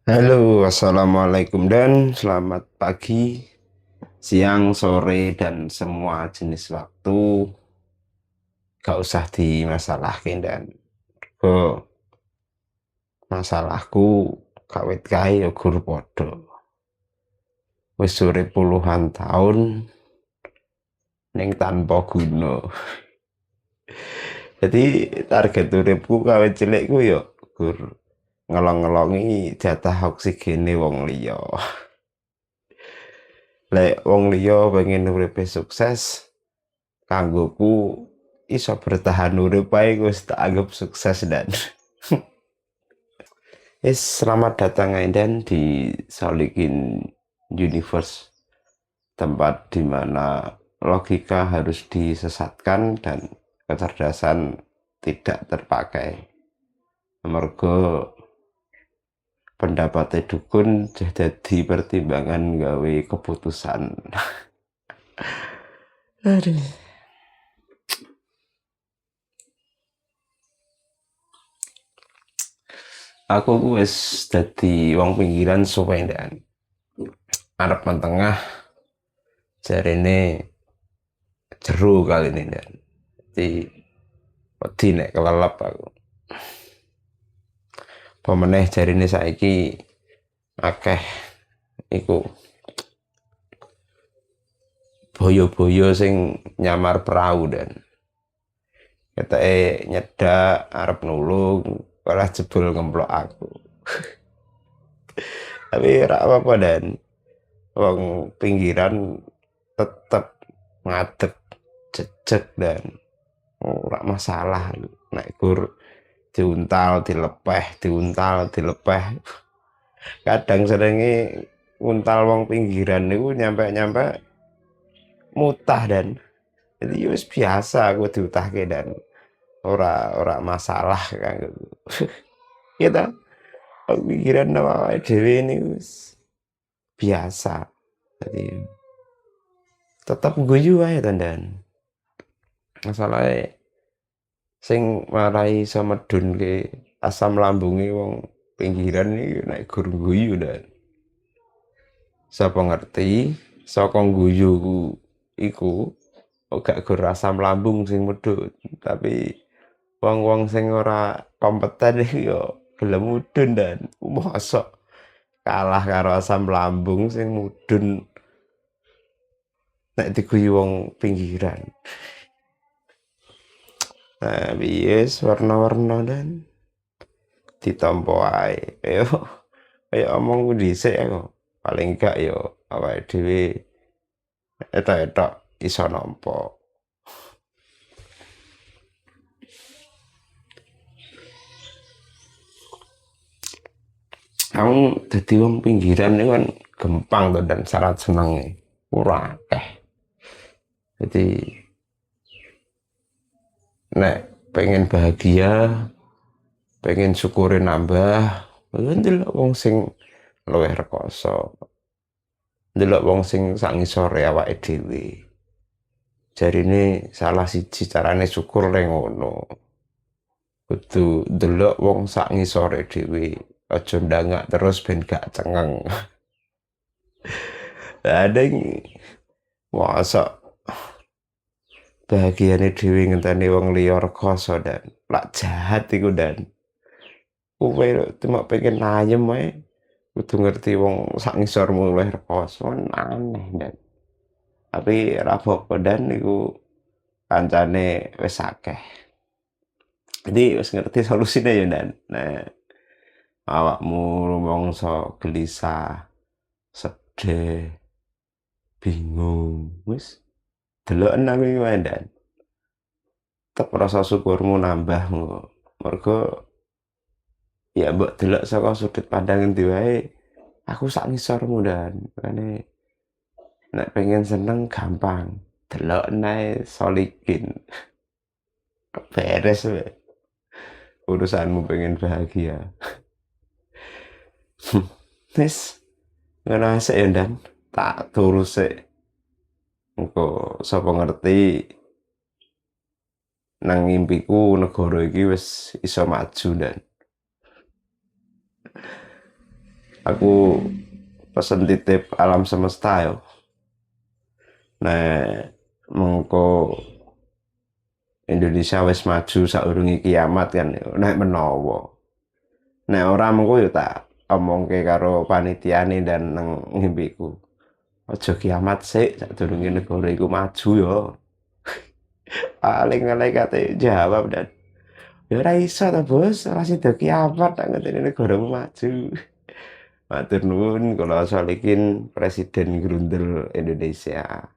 Halo, assalamualaikum dan selamat pagi, siang, sore, dan semua jenis waktu. Gak usah dimasalahin dan ke masalahku kawit kae ya gur podo. Wis urip puluhan tahun ning tanpa guna. Jadi target uripku kawit cilikku ya gur ngelong-ngelongi jatah oksigene wong liya. Lek wong liya pengen uripe sukses, kanggoku iso bertahan urip ae wis tak anggap sukses dan selamat datang Aidan di Solikin Universe, tempat di mana logika harus disesatkan dan kecerdasan tidak terpakai. Mergo pendapat dukun jadi pertimbangan gawe keputusan. Aduh. Aku wis dadi wong pinggiran suwe dan arep tengah jarene jeru kali ini dan di wedi nek kelelep aku. Pemeneh jarine saiki akeh iku boyo-boyo sing nyamar perahu dan keteke nyedak arep nulung malah jebul ngemplok aku. Tapi ora apa-apa dan wong pinggiran tetep ngadeg jejeg dan ora masalah nek gur diuntal dilepeh diuntal dilepeh. Kadang serengi untal wong pinggiran niku nyampe-nyampe mutah dan jadi wis biasa aku diutahke dan ora masalah kan gitu. Kita pikiran awake dhewe ini wis biasa. Jadi tetap guyu ae dan masalahnya sing marai sama ke asam lambunge wong pinggiran iki nek gur guyu dan sapa ngerti saka guyu iku gak gur asam lambung sing medhut tapi wong-wong sing ora kompeten iki yo gelem mudhun dan mosok kalah karo asam lambung sing mudhun nek diguyu wong pinggiran. Nah, bias warna-warna dan ditampa ae. Yo kaya omongku dhisik aku. Paling gak yo awake dhewe etok-etok iso nampa. Kamu dadi wong pinggiran itu kan gampang tuh dan syarat senenge ora akeh. Jadi nek pengen bahagia, pengen syukurin nambah, ndelok wong sing luwih rekoso. Ndelok wong sing sak ngisore awake dhewe. Jarine salah siji carane syukur le ngono. Kudu ndelok wong sak ngisore dhewe. Aja ndangak terus ben gak cengeng. Ada yang masa bahagiane dhewe ngenteni wong liya rekoso dan lak jahat iku dan kowe cuma pengen ayem ae kudu ngerti wong sak ngisormu luwih rekoso aneh dan tapi ra apa dan iku kancane wis akeh. Jadi wis ngerti solusine ya dan nah awakmu rumangsa gelisah, sedih, bingung, wis deloken aku iki wae dan tetep rasa syukurmu nambah mergo ya mbok delok saka sudut pandang endi wae aku sak ngisormu dan makane nek pengen seneng gampang delok nae Solikin beres we urusanmu pengen bahagia. Wis ngono sik ya dan tak turu sik engko sapa ngerti nang ngimpiku negara iki wis iso maju dan Aku pesen titip alam semesta yo. Nek mengko Indonesia wis maju saurunge kiamat kan yo. Nek menawa. Nek ora mengko yo tak omongke karo panitiane dan nang ngimpiku. Aja kiamat sik sadurunge negara iku maju yo. Paling kate jawab dan ya ora iso ta bos, ora sida kiamat tak ngerteni negaramu maju. Matur nuwun kula solikin Presiden Grundel Indonesia.